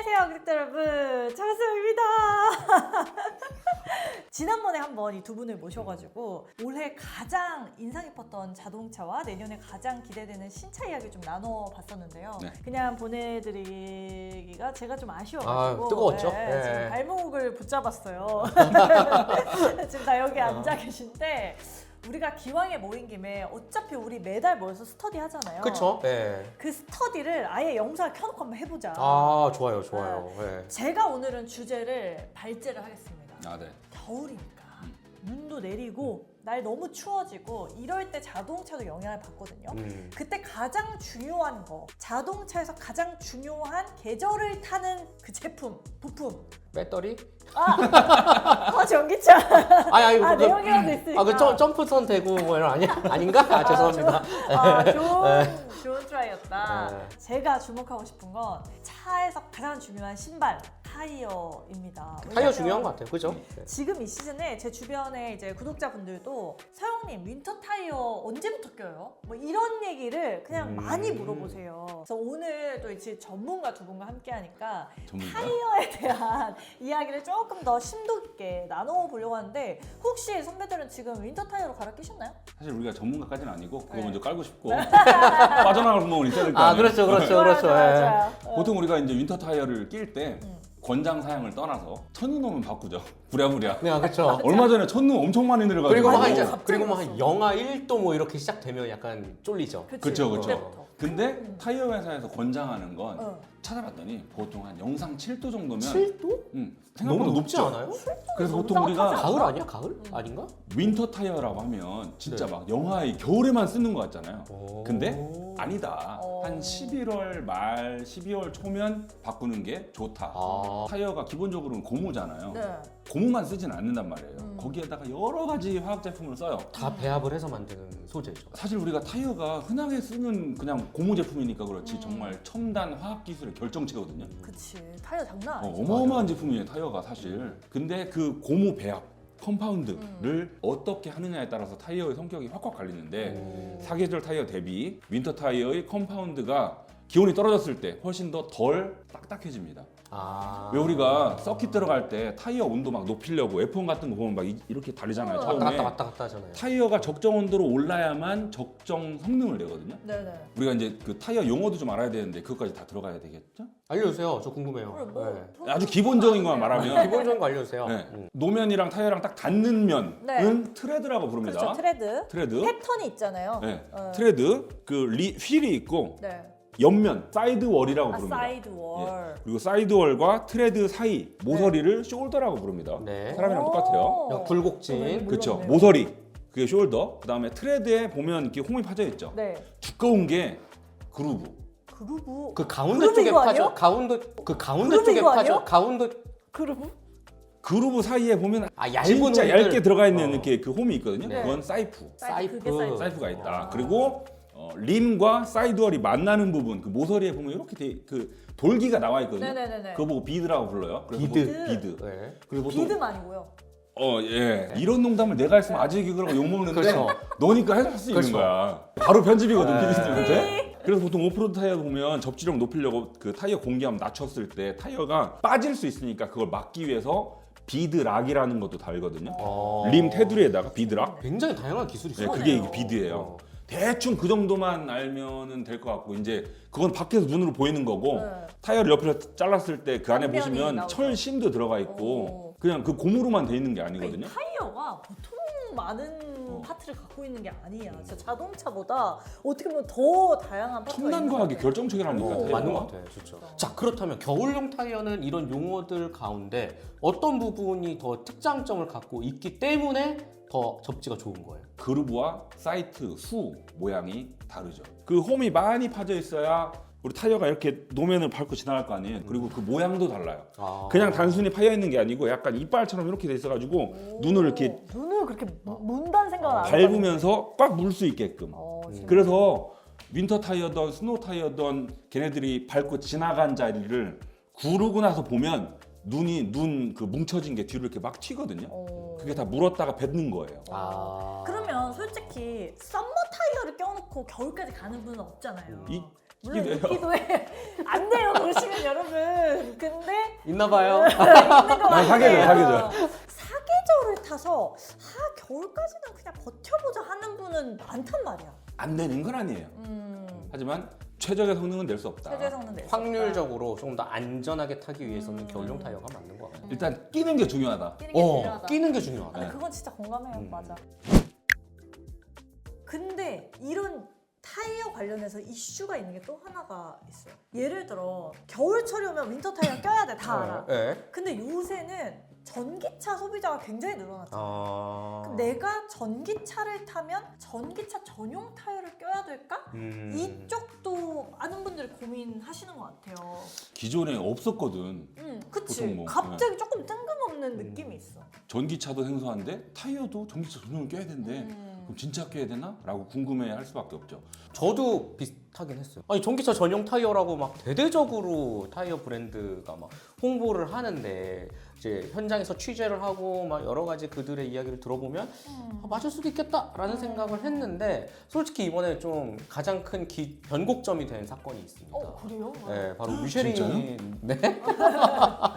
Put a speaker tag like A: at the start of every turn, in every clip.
A: 안녕하세요 구독자 여러분, 차수입니다. 지난번에 한번 이 두 분을 모셔가지고 올해 가장 인상 깊었던 자동차와 내년에 가장 기대되는 신차 이야기 좀 나눠봤었는데요.
B: 네.
A: 그냥 보내드리기가 제가 좀 아쉬워가지고
C: 뜨거웠죠?
A: 네,
C: 네.
A: 지금 발목을 붙잡았어요. 지금 다 여기 앉아 계신데 우리가 기왕에 모인 김에 어차피 우리 매달 모여서 스터디 하잖아요.
C: 그쵸? 네.
A: 그 스터디를 아예 영상을 켜놓고 한번 해보자.
C: 아, 좋아요, 좋아요. 네.
A: 제가 오늘은 주제를 발제를 하겠습니다.
B: 아, 네.
A: 겨울이니까 눈도 내리고 날 너무 추워지고 이럴 때 자동차도 영향을 받거든요. 그때 가장 중요한 거, 자동차에서 가장 중요한 계절을 타는 그 제품, 부품.
C: 배터리?
A: 전기차.
C: 아니,
A: 아, 내용이라도 있으니까.
C: 그 점프선 대고 뭐 이런 아닌가? 아, 죄송합니다.
A: 좋은 트라이였다.
C: 네.
A: 제가 주목하고 싶은 건 차에서 가장 중요한 신발, 타이어입니다.
C: 타이어
A: 왜냐면
C: 중요한 것 같아요. 그죠? 네.
A: 지금 이 시즌에 제 주변에 이제 구독자분들도 서영님 윈터 타이어 언제부터 껴요? 뭐 이런 얘기를 그냥 많이 물어보세요. 그래서 오늘 또 이제 전문가 두 분과 함께 하니까
B: 전문가?
A: 타이어에 대한 이야기를 조금 더 심도 깊게 나눠보려고 하는데 혹시 선배들은 지금 윈터 타이어로 갈아 끼셨나요?
B: 사실 우리가 전문가까지는 아니고 그거
A: 네.
B: 먼저 깔고 싶고 빠져나갈 구멍은 있어야 될 거 아니에요.
C: 아, 그렇죠, 그렇죠,
A: 좋아요,
C: 그렇죠.
A: 좋아요,
C: 예.
A: 좋아요.
B: 보통 우리가 이제 윈터 타이어를 낄 때 권장 사양을 떠나서 첫눈 오면 바꾸죠. 부랴부랴.
C: 네, 그렇죠.
B: 얼마 전에 첫눈 엄청 많이 내려가지고.
C: 그리고 막
A: 아니,
C: 이제
A: 갑자기
C: 그리고 막
A: 왔어.
C: 영하 1도 뭐 이렇게 시작되면 약간 쫄리죠.
B: 그쵸, 그쵸.
A: 그때부터.
B: 근데 타이어 회사에서 권장하는 건
A: 어.
B: 찾아봤더니 보통 한 영상 7도 정도면
C: 7도?
B: 생각보다
C: 너무 높지
B: 높죠.
C: 않아요?
B: 그래서
A: 너무
B: 보통 우리가
A: 따뜻하지
C: 가을 아니야? 가을? 아닌가?
B: 윈터 타이어라고 하면 진짜
C: 네.
B: 막 영하의 겨울에만 쓰는 것 같잖아요.
C: 오.
B: 근데 아니다.
A: 어.
B: 한 11월 말, 12월 초면 바꾸는 게 좋다.
C: 아.
B: 타이어가 기본적으로는 고무잖아요.
A: 네.
B: 고무만 쓰진 않는단 말이에요. 거기에다가 여러 가지 화학 제품을 써요.
C: 다 배합을 해서 만드는 소재죠.
B: 사실 우리가 타이어가 흔하게 쓰는 그냥 고무 제품이니까 그렇지 정말 첨단 화학 기술의 결정체거든요.
A: 그치. 타이어 장난 아니지.
B: 어마어마한 제품이에요, 타이어가 사실. 근데 그 고무 배합 컴파운드를 어떻게 하느냐에 따라서 타이어의 성격이 확확 갈리는데 사계절 타이어 대비 윈터 타이어의 컴파운드가 기온이 떨어졌을 때 훨씬 더 덜 딱딱해집니다.
C: 아.
B: 왜 우리가 서킷 들어갈 때 타이어 온도 막 높이려고 F1 같은 거 보면 막 이렇게 다르잖아요. 처음에
C: 왔다 갔다 하잖아요.
B: 타이어가 적정 온도로 올라야만 적정 성능을 내거든요.
A: 네네.
B: 우리가 이제 그 타이어 용어도 좀 알아야 되는데 그것까지 다 들어가야 되겠죠?
C: 알려주세요. 저 궁금해요.
A: 그래, 뭐,
C: 네.
B: 아주 기본적인 것만 말하면
C: 기본적인 거 알려주세요.
B: 네. 노면이랑 타이어랑 딱 닿는 면은
A: 네.
B: 트레드라고 부릅니다.
A: 그렇죠. 트레드.
B: 트레드.
A: 패턴이 있잖아요.
B: 네.
A: 어.
B: 트레드 그 휠이 있고
A: 네.
B: 옆면 사이드 월이라고
A: 아,
B: 부릅니다.
A: 사이드 월.
B: 예. 그리고 사이드 월과 트레드 사이 모서리를 숄더라고 부릅니다.
C: 네.
B: 사람이랑 똑같아요.
C: 그냥 굴곡진.
A: 몰랐네요.
B: 그렇죠. 모서리 그게 숄더. 그다음에 트레드에 보면 이렇게 홈이 파져 있죠.
A: 네.
B: 두꺼운 게 그루브.
A: 그루브.
C: 그 가운데
A: 그룹
C: 쪽에
A: 이거
C: 파져.
A: 아니에요?
C: 가운데
A: 그룹
C: 쪽에
A: 이거
C: 파져.
A: 아니에요?
C: 가운데
A: 그루브?
B: 그루브 사이에 보면
C: 얇은
B: 진짜
C: 홈들.
B: 얇게 들어가 있는 이렇게 그 홈이 있거든요.
A: 네.
B: 그건 사이프.
C: 사이프.
A: 그게 사이프.
B: 사이프가 있다.
A: 아.
B: 그리고 림과 사이드월이 만나는 부분, 그 모서리에 보면 이렇게 그 돌기가 나와 있거든요.
A: 네네네네.
B: 그거 보고 비드라고 불러요. 그래서
C: 비드.
B: 보통 비드.
C: 네.
B: 그리고 보통
A: 비듬 아니고요.
B: 예. 이런 농담을 내가 했으면 아직 그러고 욕 먹는데
C: 그렇죠.
B: 너니까 할 수 있는
C: 그렇죠.
B: 거야. 바로 편집이거든,
C: 네.
B: PD님한테. 그래서 보통 오프로드 타이어 보면 접지력 높이려고 그 타이어 공기압 낮췄을 때 타이어가 빠질 수 있으니까 그걸 막기 위해서 비드락이라는 것도 달거든요. 림 테두리에다가 비드락.
C: 굉장히 다양한 기술이
B: 네,
C: 있어요.
B: 그게 이게 비드예요. 대충 그 정도만 알면은 될 것 같고 이제 그건 밖에서 눈으로 보이는 거고
A: 네.
B: 타이어를 옆에서 잘랐을 때 그 안에
A: 단면이
B: 보시면
A: 나오죠.
B: 철심도 들어가 있고 그냥 그 고무로만 돼 있는 게 아니거든요.
A: 타이어가 보통 많은 파트를 갖고 있는 게 아니야. 진짜 자동차보다 어떻게 보면 더 다양한 파트가
B: 첨단
A: 있는 것
B: 과학이
A: 같아요.
B: 결정체라니까.
A: 오,
B: 타이어가.
C: 맞는 것 같아요, 진짜. 자, 그렇다면 겨울용 타이어는 이런 용어들 가운데 어떤 부분이 더 특장점을 갖고 있기 때문에 더 접지가 좋은 거예요?
B: 그루브와 사이트, 수 모양이 다르죠. 그 홈이 많이 파져 있어야 우리 타이어가 이렇게 노면을 밟고 지나갈 거 아니에요. 그리고 그 모양도 달라요.
C: 아.
B: 그냥 단순히 파여 있는 게 아니고 약간 이빨처럼 이렇게 돼 있어가지고 눈을 이렇게
A: 눈을 그렇게 문다는 생각은 안
B: 밟으면서 꽉 물 수 있게끔.
A: 진짜.
B: 그래서 윈터 타이어든 스노우 타이어든 걔네들이 밟고 지나간 자리를 구르고 나서 보면 눈 그 뭉쳐진 게 뒤로 이렇게 막 튀거든요. 그게 다 물었다가 뱉는 거예요.
C: 아.
A: 그러면 솔직히 썸머 타이어를 껴놓고 겨울까지 가는 분은 없잖아요. 물론
B: 있기도
A: 있기도 해. 안 돼요 그러시면 여러분. 근데
C: 있나 봐요.
A: 있는 거 같아요.
B: 사계절.
A: 사계절을 타서 겨울까지는 그냥 버텨보자 하는 분은 많단 말이야.
B: 안 되는 건 아니에요. 하지만 최적의 성능은 낼 수 없다.
A: 최대 성능 낼 수 없다.
C: 확률적으로 조금 더 안전하게 타기 위해서는 겨울용 타이어가 맞는 것 같아요.
B: 일단 끼는 게 중요하다.
A: 끼는 게 중요하다.
C: 끼는 게 중요하다.
A: 근데 그건 진짜 공감해요. 맞아. 근데 이런 타이어 관련해서 이슈가 있는 게 또 하나가 있어요. 예를 들어 겨울철이 오면 윈터 타이어 껴야 돼. 다 알아.
C: 네.
A: 근데 요새는 전기차 소비자가 굉장히 늘어났잖아. 그럼
C: 네.
A: 내가 전기차를 타면 전기차 전용 타이어를 껴야 될까? 이쪽도 많은 분들이 고민하시는 것 같아요.
B: 기존에 없었거든.
A: 그치.
B: 보통 뭐,
A: 갑자기 조금 뜬금없는 느낌이 있어.
B: 전기차도 생소한데 타이어도 전기차 전용을 껴야 된대. 그럼 진짜 껴야 되나? 라고 궁금해할 수밖에 없죠.
C: 저도 비슷하긴 했어요. 아니 전기차 전용 타이어라고 막 대대적으로 타이어 브랜드가 막 홍보를 하는데 이제 현장에서 취재를 하고 막 여러 가지 그들의 이야기를 들어보면 맞을 수도 있겠다라는 생각을 했는데 솔직히 이번에 좀 가장 큰 변곡점이 된 사건이 있습니다.
A: 그래요?
C: 네, 바로 미쉐린.
B: 진짜요?
C: 네.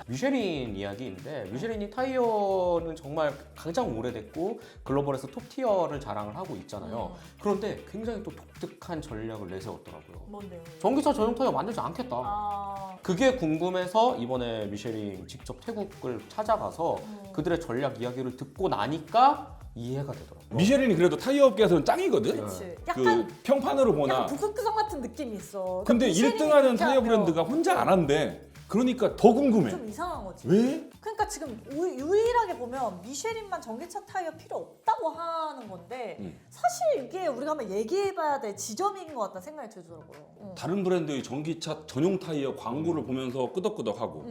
C: 미쉐린 이야기인데 미쉐린이 타이어는 정말 가장 오래됐고 글로벌에서 톱티어를 자랑을 하고 있잖아요. 그런데 굉장히 또 독특한 전략을 내세웠더라고요.
A: 뭔데요?
C: 전기차 전용 타이어 만들지 않겠다.
A: 아,
C: 그게 궁금해서 이번에 미쉐린 직접 태국을 찾아가서 그들의 전략 이야기를 듣고 나니까 이해가 되더라고요.
B: 미쉐린이 그래도 타이어 업계에서는 짱이거든.
A: 그치.
B: 그
A: 약간
B: 평판으로 보나.
A: 약간 북극성 같은 느낌이 있어.
B: 근데
A: 미쉐린이
B: 1등하는
A: 그렇게
B: 타이어
A: 하면
B: 브랜드가 혼자 안 한대. 그러니까 더 궁금해.
A: 좀 이상한 거지.
B: 왜?
A: 그러니까 지금 유일하게 보면 미쉐린만 전기차 타이어 필요 없다고 하는 건데 사실 이게 우리가 한번 얘기해봐야 될 지점인 것 같다는 생각이 들더라고요.
B: 다른 브랜드의 전기차 전용 타이어 광고를 보면서 끄덕끄덕하고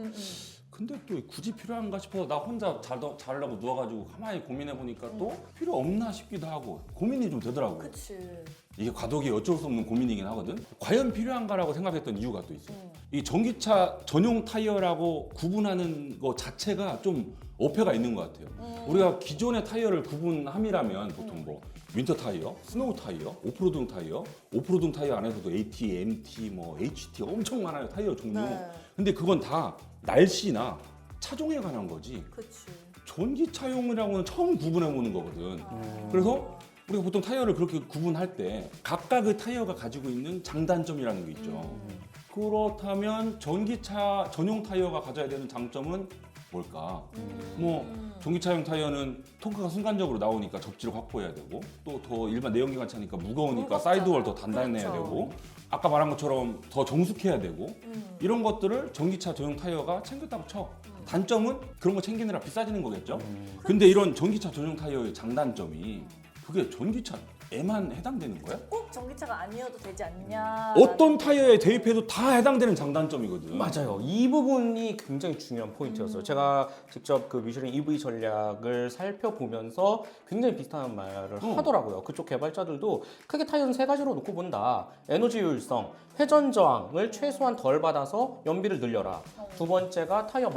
B: 근데 또 굳이 필요한가 싶어서 나 혼자 자려고 누워가지고 가만히 고민해보니까 또 필요 없나 싶기도 하고 고민이 좀 되더라고요.
A: 그치.
B: 이게 과도기 어쩔 수 없는 고민이긴 하거든. 과연 필요한가라고 생각했던 이유가 또 있어요. 이 전기차 전용 타이어라고 구분하는 거 자체가 좀 어폐가 있는 것 같아요. 우리가 기존의 타이어를 구분함이라면 보통 뭐 윈터 타이어, 스노우 타이어, 오프로드용 타이어, 오프로드용 타이어 안에서도 AT, MT, 뭐 HT 엄청 많아요. 타이어 종류.
A: 네.
B: 근데 그건 다 날씨나 차종에 관한 거지.
A: 그치.
B: 전기차용이라고는 처음 구분해 보는 거거든. 그래서 우리가 보통 타이어를 그렇게 구분할 때 각각의 타이어가 가지고 있는 장단점이라는 게 있죠. 그렇다면 전기차 전용 타이어가 가져야 되는 장점은 뭘까? 뭐 전기차용 타이어는 토크가 순간적으로 나오니까 접지를 확보해야 되고 또 더 일반 내연기관차니까 무거우니까
A: 무겁잖아.
B: 사이드월 더 단단해야
A: 그렇죠.
B: 되고 아까 말한 것처럼 더 정숙해야 되고 이런 것들을 전기차 전용 타이어가 챙겼다고 쳐. 단점은 그런 거 챙기느라 비싸지는 거겠죠. 근데 이런 전기차 전용 타이어의 장단점이 그게 전기차에만 해당되는 거야?
A: 꼭 전기차가 아니어도 되지 않냐.
B: 어떤 타이어에 대입해도 다 해당되는 장단점이거든.
C: 맞아요. 이 부분이 굉장히 중요한 포인트였어요. 제가 직접 그 미쉐린 EV 전략을 살펴보면서 굉장히 비슷한 말을 하더라고요. 그쪽 개발자들도 크게 타이어는 세 가지로 놓고 본다. 에너지 효율성, 회전 저항을 최소한 덜 받아서 연비를 늘려라. 두 번째가 타이어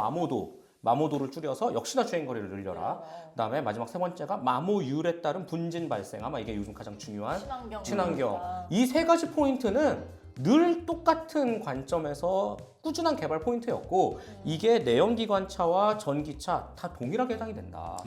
C: 마모도를 줄여서 역시나 주행거리를 늘려라. 그다음에 마지막 세 번째가 마모율에 따른 분진 발생. 아마 이게 요즘 가장 중요한 친환경. 이 세 가지 포인트는 늘 똑같은 관점에서 꾸준한 개발 포인트였고 이게 내연기관차와 전기차 다 동일하게 해당이 된다.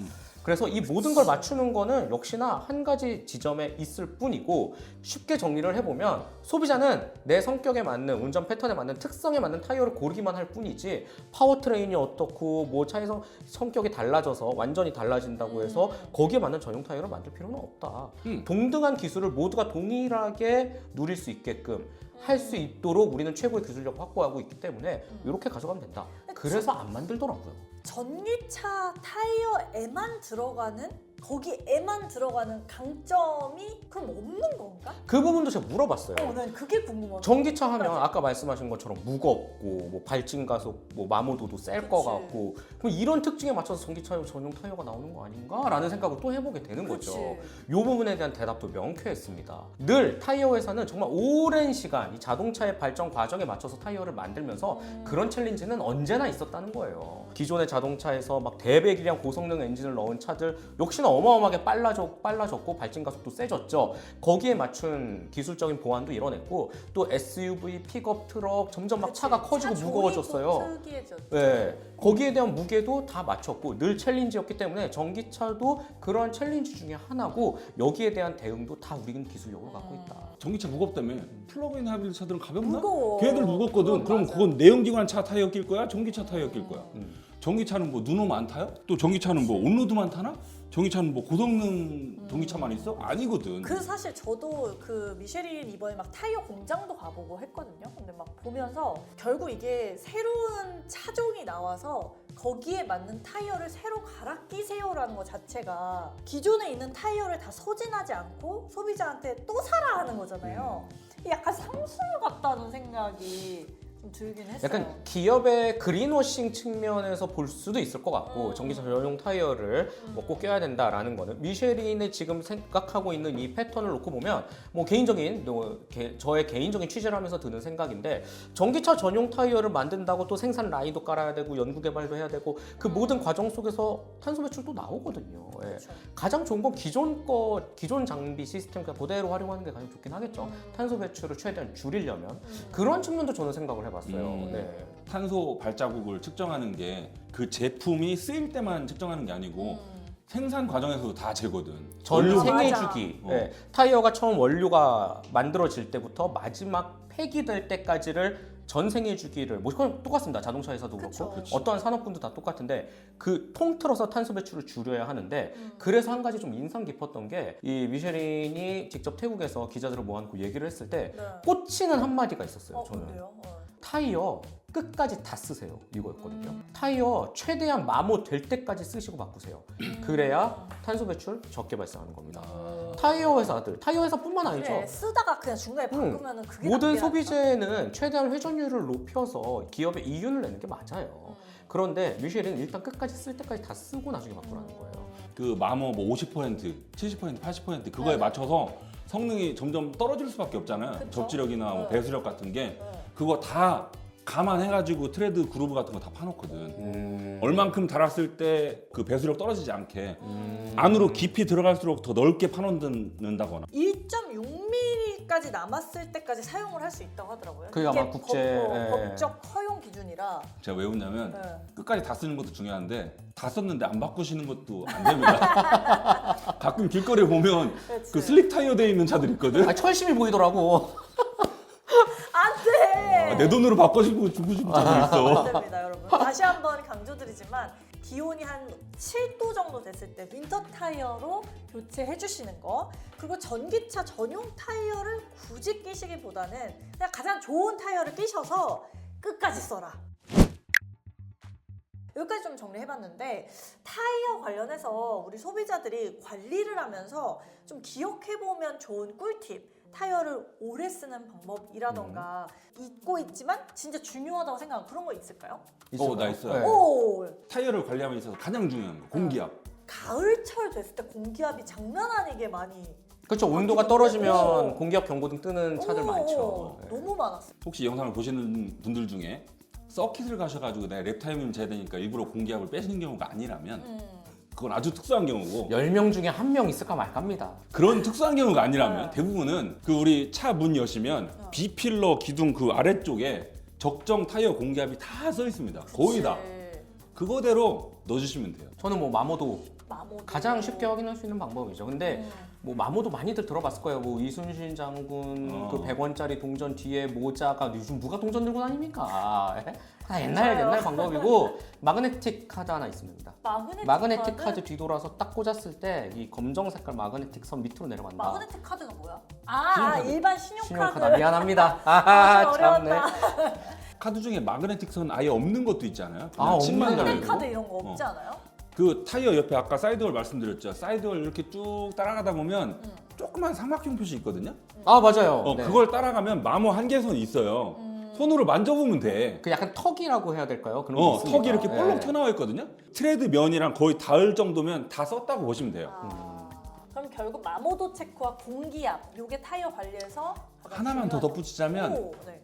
C: 그래서 이 모든 걸 맞추는 거는 역시나 한 가지 지점에 있을 뿐이고 쉽게 정리를 해보면 소비자는 내 성격에 맞는 운전 패턴에 맞는 특성에 맞는 타이어를 고르기만 할 뿐이지 파워트레인이 어떻고 뭐 차에서 성격이 달라져서 완전히 달라진다고 해서 거기에 맞는 전용 타이어를 만들 필요는 없다. 동등한 기술을 모두가 동일하게 누릴 수 있게끔 할 수 있도록 우리는 최고의 기술력 확보하고 있기 때문에 이렇게 가져가면 된다. 그래서 안 만들더라고요.
A: 전기차 타이어에만 들어가는 거기에만 들어가는 강점이 그럼 없는 건가?
C: 그 부분도 제가 물어봤어요.
A: 난 그게 궁금하다.
C: 전기차 하면 아까 말씀하신 것처럼 무겁고 뭐 발진 가속, 뭐 마모도도 셀 것
A: 그치.
C: 같고 그럼 이런 특징에 맞춰서 전기차 전용 타이어가 나오는 거 아닌가라는 생각을 또 해보게 되는 거죠. 이 부분에 대한 대답도 명쾌했습니다. 늘 타이어 회사는 정말 오랜 시간 이 자동차의 발전 과정에 맞춰서 타이어를 만들면서 그런 챌린지는 언제나 있었다는 거예요. 기존의 자동차에서 막 대배기량 고성능 엔진을 넣은 차들 역시나 어마어마하게 빨라졌고 발진 가속도 세졌죠. 거기에 맞춘 기술적인 보완도 이뤄냈고 또 SUV, 픽업 트럭 점점 막 차가 커지고 무거워졌어요. 네, 거기에 대한 무게도 다 맞췄고 늘 챌린지였기 때문에 전기차도 그런 챌린지 중에 하나고 여기에 대한 대응도 다 우리는 기술력으로 갖고 있다.
B: 전기차 무겁다며. 플러그인 하이브리드 차들은 가볍나?
A: 무거워.
B: 걔들 무겁거든. 그럼
A: 맞아.
B: 그건 내연기관 차 타이어 낄 거야? 전기차 타이어 낄 거야? 전기차는 뭐 눈오면 안 타요? 또 전기차는 뭐 온로드만 타나? 전기차는 뭐 고성능 전기차만 있어? 아니거든.
A: 그래서 사실 저도 그 미쉐린 이번에 막 타이어 공장도 가보고 했거든요. 근데 막 보면서 결국 이게 새로운 차종이 나와서 거기에 맞는 타이어를 새로 갈아 끼세요라는 것 자체가 기존에 있는 타이어를 다 소진하지 않고 소비자한테 또 사라 하는 거잖아요. 약간 상술 같다는 생각이 좀 들긴 했어요.
C: 약간 기업의 그린워싱 측면에서 볼 수도 있을 것 같고 전기차 전용 타이어를 뭐 꼭 껴야 된다라는 거는 미쉐린이 지금 생각하고 있는 이 패턴을 놓고 보면 뭐 개인적인 저의 개인적인 취재를 하면서 드는 생각인데 전기차 전용 타이어를 만든다고 또 생산 라인도 깔아야 되고 연구 개발도 해야 되고 그 모든 과정 속에서 탄소 배출도 나오거든요. 예.
A: 그렇죠.
C: 가장 좋은 건 기존 장비 시스템 그냥 그대로 활용하는 게 가장 좋긴 하겠죠. 탄소 배출을 최대한 줄이려면 그런 측면도 저는 생각을 해봤어요. 네.
B: 탄소 발자국을 측정하는 게 그 제품이 쓰일 때만 측정하는 게 아니고 생산 과정에서도 다 재거든.
C: 전
B: 원료
C: 생애
A: 맞아.
C: 주기.
B: 어.
C: 네. 타이어가 처음 원료가 만들어질 때부터 마지막 폐기될 때까지를 전 생애 주기를 뭐 그건 똑같습니다. 자동차에서도
A: 그쵸.
C: 그렇고
B: 그치.
C: 어떠한 산업군도 다 똑같은데 그 통틀어서 탄소 배출을 줄여야 하는데 그래서 한 가지 좀 인상 깊었던 게 이 미쉐린이 직접 태국에서 기자들을 모아놓고 얘기를 했을 때
A: 네.
C: 꽂히는 한마디가 있었어요. 저는
A: 그래요?
C: 타이어 끝까지 다 쓰세요 이거였거든요. 타이어 최대한 마모 될 때까지 쓰시고 바꾸세요. 그래야 탄소 배출 적게 발생하는 겁니다. 타이어 회사뿐만 아니죠.
A: 그래, 쓰다가 그냥 중간에 바꾸면은 그게
C: 모든
A: 낫긴
C: 소비재는 최대한 회전율을 높여서 기업의 이윤을 내는 게 맞아요. 그런데 미쉐린은 일단 끝까지 쓸 때까지 다 쓰고 나중에 바꾸라는 거예요.
B: 그 마모 뭐 50%, 70%, 80% 그거에 맞춰서 성능이 점점 떨어질 수밖에 없잖아요.
A: 그쵸.
B: 접지력이나 뭐
A: 네.
B: 배수력 같은 게
A: 네.
B: 그거 다 감안해가지고 트레드 그루브 같은 거 다 파놓거든. 얼만큼 달았을 때 그 배수력 떨어지지 않게 안으로 깊이 들어갈수록 더 넓게 파놓는다거나.
A: 1.6mm까지 남았을 때까지 사용을 할 수 있다고 하더라고요.
C: 그게 아마 국제,
A: 법적 허용 기준이라.
B: 제가 왜 웃냐면
A: 네.
B: 끝까지 다 쓰는 것도 중요한데 다 썼는데 안 바꾸시는 것도 안 됩니다. 가끔 길거리에 보면
A: 그치.
B: 그 슬릭 타이어 돼 있는 차들 있거든.
C: 아, 철심이 보이더라고.
A: 안 돼!
B: 내 돈으로 바꿔주고 주고 싶은 차들 있어.
A: 안 됩니다, 여러분. 다시 한번 강조드리지만 기온이 한 7도 정도 됐을 때 윈터 타이어로 교체해 주시는 거, 그리고 전기차 전용 타이어를 굳이 끼시기보다는 그냥 가장 좋은 타이어를 끼셔서 끝까지 써라. 여기까지 좀 정리해봤는데 타이어 관련해서 우리 소비자들이 관리를 하면서 좀 기억해보면 좋은 꿀팁, 타이어를 오래 쓰는 방법이라던가 잊고 있지만 진짜 중요하다고 생각하는 그런 거 있을까요?
B: 나 있어요.
C: 네.
A: 오!
B: 타이어를 관리하면 있어서 가장 중요한 거 공기압.
A: 가을철 됐을 때 공기압이 장난 아니게 많이
C: 그렇죠. 온도가 떨어지면
A: 오.
C: 공기압 경보등 뜨는 차들
A: 오,
C: 많죠. 네.
A: 너무 많았어요.
B: 혹시 영상을 보시는 분들 중에 서킷을 가셔가지고 내가 랩타임은 재야 되니까 일부러 공기압을 빼시는 경우가 아니라면 그건 아주 특수한 경우고
C: 10명 중에 1명 있을까 말까입니다.
B: 그런 특수한 경우가 아니라면
A: 네.
B: 대부분은 그 우리 차 문 여시면 B필러 기둥 그 아래쪽에 적정 타이어 공기압이 다 써 있습니다. 거의 다. 그거대로 넣어주시면 돼요.
C: 저는 뭐 마모도
A: 마모도.
C: 가장 쉽게 확인할 수 있는 방법이죠. 근데 뭐 마모도 많이들 들어봤을 거예요. 뭐 이순신 장군 그 100원짜리 동전 뒤에 모자가 요즘 누가 동전 들고 다닙니까? 다 옛날 방법이고 마그네틱 카드 하나 있습니다. 마그네틱 카드 뒤돌아서 딱 꽂았을 때 이 검정 색깔 마그네틱 선 밑으로 내려간다.
A: 마그네틱 카드가 뭐야?
C: 신용카드.
A: 일반 신용카드.
C: 신용카드 미안합니다.
A: 아,
C: 참네.
A: 어려웠다.
B: 카드 중에 마그네틱 선 아예 없는 것도 있잖아요.
C: 아,
B: 침만
C: 없는
B: 달려
A: 마그네
B: 있고.
A: 카드 이런 거 없지 않아요?
B: 그 타이어 옆에 아까 사이드월 말씀드렸죠. 사이드월 이렇게 쭉 따라가다 보면 조그만 삼각형 표시 있거든요.
C: 아 맞아요. 네.
B: 그걸 따라가면 마모 한계선이 있어요. 손으로 만져보면 돼.
C: 그 약간 턱이라고 해야 될까요? 그런 게 있습니다.
B: 턱이 이렇게 볼록
C: 네.
B: 튀어나와 있거든요. 트레드 면이랑 거의 닿을 정도면 다 썼다고 보시면 돼요.
A: 그럼 결국 마모도 체크와 공기압 요게 타이어 관리에서 가장
B: 하나만 더
A: 중요하죠.
B: 덧붙이자면
A: 오, 네.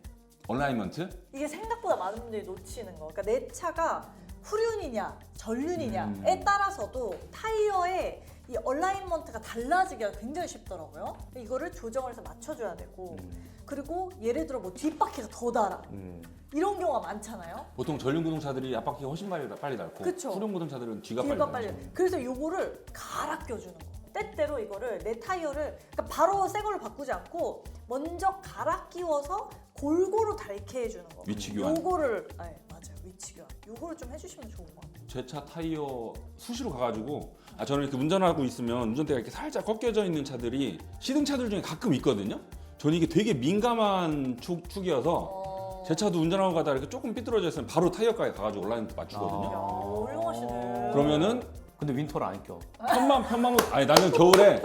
B: 얼라이먼트.
A: 이게 생각보다 많은 분들이 놓치는 거. 그러니까 내 차가 후륜이냐 전륜이냐에 따라서도 타이어의 이 얼라인먼트가 달라지기가 굉장히 쉽더라고요. 이거를 조정을 해서 맞춰줘야 되고 그리고 예를 들어 뭐 뒷바퀴가 더 달아 이런 경우가 많잖아요.
B: 보통 전륜구동차들이 앞바퀴가 훨씬 빨리 닳고
A: 그쵸.
B: 후륜구동차들은 뒤가
A: 뒤가
B: 빨리
A: 빨리.
B: 닳죠.
A: 그래서 요거를 갈아 껴주는 거. 때때로 이거를 내 타이어를 그러니까 바로 새 걸로 바꾸지 않고 먼저 갈아 끼워서 골고루 닳게 해주는 거.
B: 위치 교환.
A: 요거를 맞아요. 위치 교환. 요거를 좀 해주시면 좋은 것 같아요.
B: 제 차 타이어 수시로 가가지고 저는 이렇게 운전하고 있으면 운전대가 이렇게 살짝 꺾여져 있는 차들이 시등차들 중에 가끔 있거든요. 저는 이게 되게 민감한 축이어서 제 차도 운전하고 가다 이렇게 조금 삐뚤어져 있으면 바로 타이어 가게 가가지고 온라인 맞추거든요.
A: 야, 훌륭하시네.
B: 그러면은
C: 근데 윈터를 안 껴.
B: 편만 아니 나는 겨울에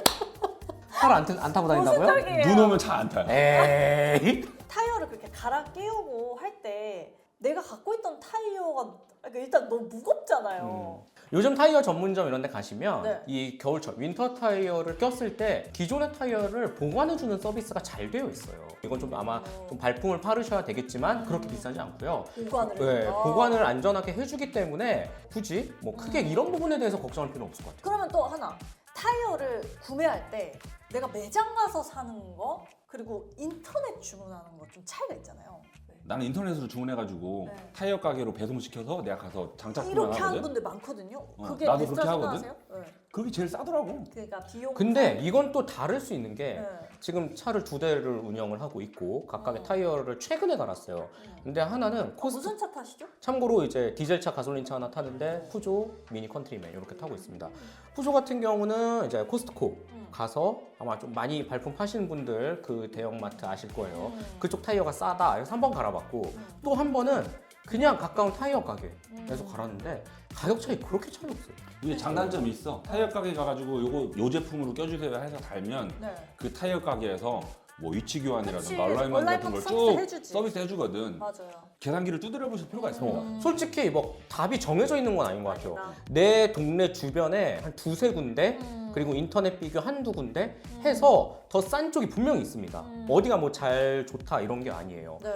C: 차를 안 타고 다닌다고요?
A: 스타일이에요.
B: 눈 오면 차 안 타요.
C: 에이.
A: 타이어를 그렇게 갈아 끼우고 할 때 내가 갖고 있던 타이어가 그러니까 일단 너무 무겁잖아요.
C: 요즘 타이어 전문점 이런 데 가시면
A: 네.
C: 이 겨울철 윈터 타이어를 꼈을 때 기존의 타이어를 보관해주는 서비스가 잘 되어 있어요. 이건 좀 아마 좀 발품을 팔으셔야 되겠지만 그렇게 비싸지 않고요.
A: 보관을
C: 네,
A: 해준다.
C: 보관을 안전하게 해주기 때문에 굳이 뭐 크게 이런 부분에 대해서 걱정할 필요는 없을 것 같아요.
A: 그러면 또 하나 타이어를 구매할 때 내가 매장 가서 사는 거 그리고 인터넷 주문하는 거 좀 차이가 있잖아요. 네.
B: 나는 인터넷으로 주문해가지고
A: 네.
B: 타이어 가게로 배송시켜서 내가 가서 장착만
A: 이렇게 하는
B: 하거든.
A: 분들 많거든요. 그게
B: 나도
A: 베스트라
B: 그렇게 하거든.
A: 생각하세요? 네.
B: 그게 제일 싸더라고.
A: 그러니까 비용.
C: 근데 이건 또 다를 수 있는 게
A: 네.
C: 지금 차를 2대를 운영을 하고 있고 각각의 타이어를 최근에 갈았어요. 근데 하나는 코스트
A: 무슨 차 타시죠?
C: 참고로 이제 디젤차, 가솔린차 하나 타는데 푸조, 미니 컨트리맨 이렇게 타고 있습니다. 푸조 같은 경우는 이제 코스트코 가서 아마 좀 많이 발품 파시는 분들 그 대형마트 아실 거예요. 그쪽 타이어가 싸다. 그래서 한 번 갈아봤고 또 한 번은 그냥 가까운 타이어 가게에서 갈았는데 가격 차이 그렇게 차이 없어요.
B: 이게 장단점이 있어. 타이어 가게 가가지고 요 제품으로 껴주세요 해서 달면
A: 네.
B: 그 타이어 가게에서 뭐 위치
A: 그치.
B: 교환이라든가 얼라인먼트 같은 걸
A: 얼라인먼트
B: 쭉
A: 해주지.
B: 서비스 해주거든.
A: 맞아요.
B: 계산기를 두드려 보실 필요가 있습니다.
C: 솔직히 뭐 답이 정해져 있는 건 아닌 것 같아요.
A: 아니다.
C: 내 동네 주변에 한 두세 군데 그리고 인터넷 비교 한두 군데 해서 더 싼 쪽이 분명히 있습니다. 어디가 뭐 잘 좋다 이런 게 아니에요.
A: 네.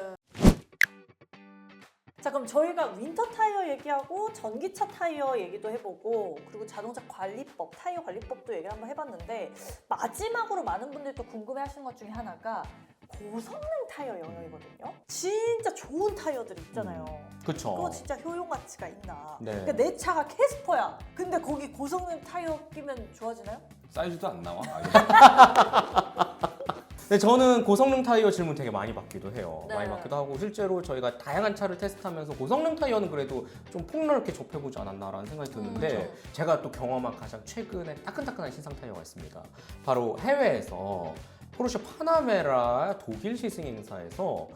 A: 자 그럼 저희가 윈터 타이어 얘기하고 전기차 타이어 얘기도 해보고 그리고 자동차 관리법, 타이어 관리법도 얘기를 한번 해봤는데 마지막으로 많은 분들이 또 궁금해하시는 것 중에 하나가 고성능 타이어 영역이거든요. 진짜 좋은 타이어들 있잖아요.
C: 그쵸.
A: 그거 진짜 효용 가치가 있나?
C: 네.
A: 그러니까 내 차가 캐스퍼야. 근데 거기 고성능 타이어 끼면 좋아지나요?
B: 사이즈도 안 나와.
C: 네, 저는 고성능 타이어 질문 되게 많이 받기도 해요.
A: 네.
C: 많이 받기도 하고 실제로 저희가 다양한 차를 테스트하면서 고성능 타이어는 그래도 좀 폭넓게 접해보지 않았나라는 생각이 드는데 제가 또 경험한 가장 최근에 따끈따끈한 신상 타이어가 있습니다. 바로 해외에서 포르쉐 파나메라 독일 시승 행사에서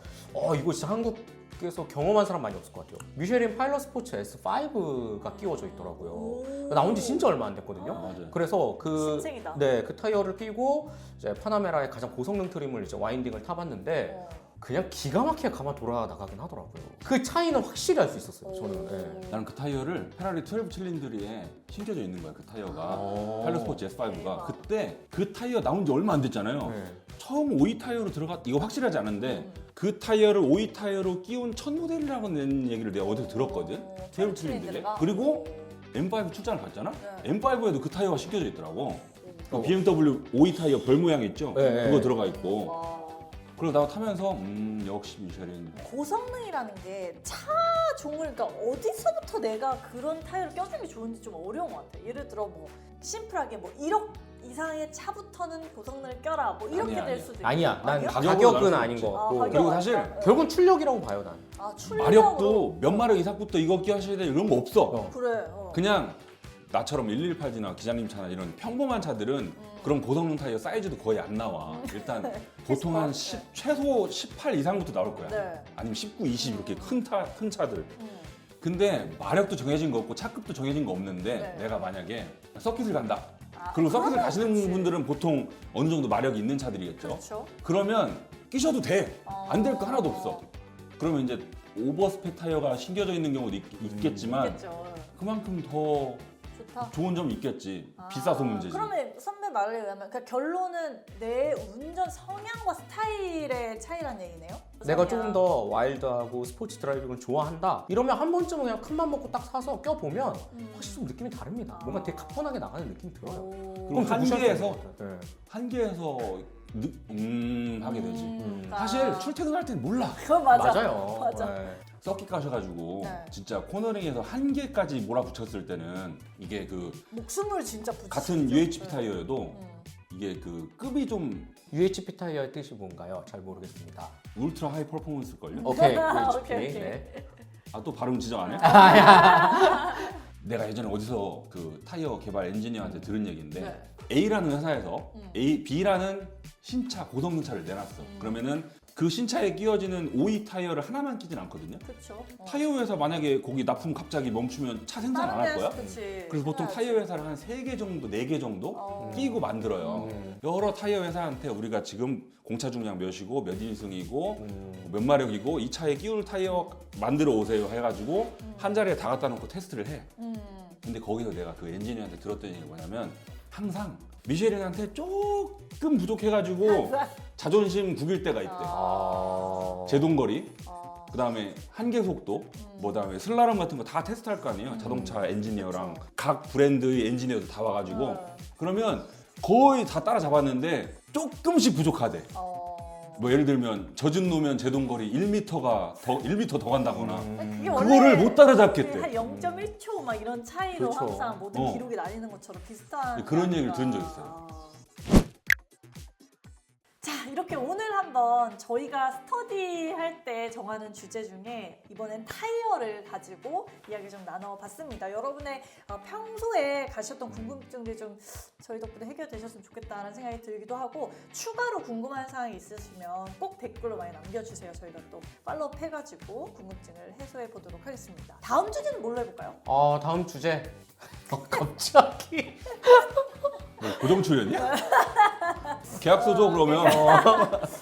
C: 이거 진짜 한국에서 경험한 사람 많이 없을 것 같아요. 미쉐린 파일럿 스포츠 S5가 끼워져 있더라고요. 나온 지 진짜 얼마 안 됐거든요.
B: 맞아요.
C: 그래서
A: 신생이다.
C: 그 타이어를 끼고 이제 파나메라의 가장 고성능 트림을 이제 와인딩을 타봤는데 그냥 기가 막히게 가만 돌아나가긴 하더라고요. 그 차이는 확실히 알 수 있었어요. 저는. 네.
B: 나는 그 타이어를 페라리 12 칠린더리에 신겨져 있는 거야. 그 타이어가 파일럿 스포츠 S5가
A: 대박.
B: 그때 그 타이어 나온 지 얼마 안 됐잖아요.
C: 네.
B: 처음 5위 타이어로 이거 확실하지 않은데 그 타이어를 5위 타이어로 끼운 첫 모델이라는 얘기를 내가 어디서 들었거든. 12 칠린더리에. 그리고 M5 출전을 봤잖아.
A: 네.
B: M5에도 그 타이어가 신겨져 있더라고. 그 BMW 5위 타이어 별 모양 있죠?
C: 네.
B: 그거 들어가 있고.
A: 와.
B: 그리고 나 타면서 역시 미쉐린.
A: 고성능이라는 게 차 종을 그러니까 어디서부터 내가 그런 타이어를 껴주는 게 좋은지 좀 어려운 것 같아요. 예를 들어 뭐 심플하게 뭐 1억 이상의 차부터는 고성능을 껴라 뭐 이렇게
B: 아니야,
A: 될
B: 아니야.
A: 수도 있고.
C: 아니야, 난
A: 아니요?
B: 가격으로
C: 가격은
B: 나눌
C: 아닌
B: 수
C: 것 같고
A: 가격
B: 그리고
A: 아닐까?
B: 사실
A: 네.
C: 결국은 출력이라고 봐요, 난.
A: 출력으로.
B: 마력도 몇 마력 이상부터 이거 끼하셔야 돼 이런 거 없어.
A: 그래.
B: 그냥 나처럼 118G나 기장님 차나 이런 평범한 차들은 그런 고성능 타이어 사이즈도 거의 안 나와. 일단 보통 한 10, 최소 18 이상부터 나올 거야.
A: 네.
B: 아니면 19, 20 이렇게 큰 차들. 근데 마력도 정해진 거 없고 차급도 정해진 거 없는데
A: 네.
B: 내가 만약에 서킷을 간다.
A: 아,
B: 그리고 서킷을
A: 그러면
B: 가시는
A: 그렇지.
B: 분들은 보통 어느 정도 마력이 있는 차들이겠죠.
A: 그렇죠.
B: 그러면 끼셔도 돼. 안 될 거 하나도
A: 어.
B: 없어. 그러면 이제 오버스펙 타이어가 신겨져 있는 경우도 있겠지만
A: 있겠죠.
B: 그만큼 더
A: 좋다.
B: 좋은 점이 있겠지. 비싸서 문제지.
A: 그러면 선배 말에 의하면 그러니까 결론은 내 운전 성향과 스타일의 차이란 얘기네요?
C: 내가
A: 성향.
C: 조금 더 와일드하고 스포츠 드라이빙을 좋아한다 이러면 한 번쯤은 그냥 큰맘 먹고 딱 사서 껴보면 확실히 좀 느낌이 다릅니다. 뭔가 되게 가뿐하게 나가는 느낌이 들어요.
A: 오.
B: 그럼
C: 좀 무시할 수
B: 한계에서
C: 없는 것 같아요. 네.
B: 한계에서 하게 되지.
A: 그러니까.
B: 사실 출퇴근할 땐 몰라.
A: 그건 맞아.
C: 맞아요.
A: 맞아.
C: 네.
B: 서킷 가셔가지고
A: 네.
B: 진짜 코너링에서 한계까지 몰아붙였을 때는 이게 그
A: 목숨을 진짜 붙이죠.
B: 같은 UHP 타이어여도 이게 그 급이 좀
C: UHP 타이어의 뜻이 뭔가요? 잘 모르겠습니다.
B: 울트라 하이 퍼포먼스 걸요.
C: 오케이,
A: 오케이,
C: UHP.
A: 오케이.
C: 네.
B: 아 또 발음 지적 안 해? 내가 예전에 어디서 그 타이어 개발 엔지니어한테 들은 얘기인데
A: 네.
B: A라는 회사에서 B라는 신차 고성능 차를 내놨어. 그러면은 그 신차에 끼워지는 OE 타이어를 하나만 끼진 않거든요.
A: 그렇죠.
B: 타이어 회사 만약에 거기 납품 갑자기 멈추면 차 생산 안 할 거야?
A: 그치.
B: 그래서 보통
A: 해야지.
B: 타이어 회사를 한 3개 정도, 4개 정도 끼고 만들어요. 여러 타이어 회사한테 우리가 지금 공차 중량 몇이고 몇 인승이고 몇 마력이고 이 차에 끼울 타이어 만들어 오세요 해가지고 한 자리에 다 갖다 놓고 테스트를 해. 근데 거기서 내가 그 엔지니어한테 들었던 얘기가 뭐냐면 항상 미쉐린한테 조금 부족해가지고
A: 항상.
B: 자존심 구길 때가 있대. 제동거리,
A: 어.
B: 그 다음에 한계 속도, 뭐 다음에 슬라럼 같은 거 다 테스트할 거 아니에요. 자동차 엔지니어랑 각 브랜드의 엔지니어도 다 와가지고 그러면 거의 다 따라잡았는데 조금씩 부족하대. 뭐 예를 들면 젖은 노면 제동거리 1m 더 간다거나
A: 그게
B: 그거를 못 따라잡겠대.
A: 한 0.1초 막 이런 차이로
C: 그렇죠.
A: 항상 모든
B: 어.
A: 기록이 나뉘는 것처럼 비슷한
B: 그런 얘기를
A: 거니까.
B: 들은 적 있어요.
A: 자, 이렇게 오늘 한번 저희가 스터디할 때 정하는 주제 중에 이번엔 타이어를 가지고 이야기 좀 나눠봤습니다. 여러분의 평소에 가셨던 궁금증들이 좀 저희 덕분에 해결되셨으면 좋겠다는 생각이 들기도 하고 추가로 궁금한 사항이 있으시면 꼭 댓글로 많이 남겨주세요. 저희가 또 팔로우 해가지고 궁금증을 해소해 보도록 하겠습니다. 다음 주제는 뭘로 해볼까요?
C: 다음 주제. 갑자기.
B: 고정 출연이야? 계약서 줘 그러면.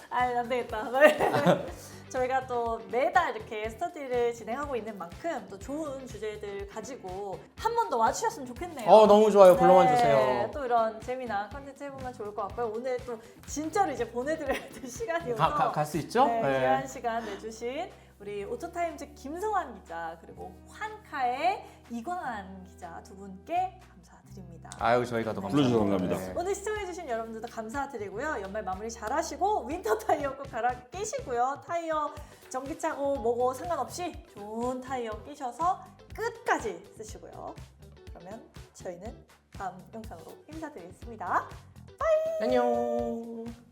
A: 안 되겠다. 네. 저희가 또 매달 이렇게 스터디를 진행하고 있는 만큼 또 좋은 주제들 가지고 한 번 더 와주셨으면 좋겠네요.
C: 너무 좋아요. 불러만 주세요.
A: 또 이런 재미난 컨텐츠 해보면 좋을 것 같고요. 오늘 또 진짜로 이제 보내드려야 될 시간이어서
C: 갈 수 있죠?
A: 네, 귀한 시간 내주신 우리 오토타임즈 김성환 기자 그리고 환카의 이광한 기자 두 분께 감사드립니다.
C: 아유, 저희가 더
B: 불러주셔서
C: 감사합니다.
B: 감사합니다.
A: 오늘 시청해주신 여러분들도 감사드리고요. 연말 마무리 잘하시고 윈터 타이어 꼭 갈아 끼시고요. 타이어 전기차고 뭐고 상관없이 좋은 타이어 끼셔서 끝까지 쓰시고요. 그러면 저희는 다음 영상으로 인사드리겠습니다.
C: 안녕.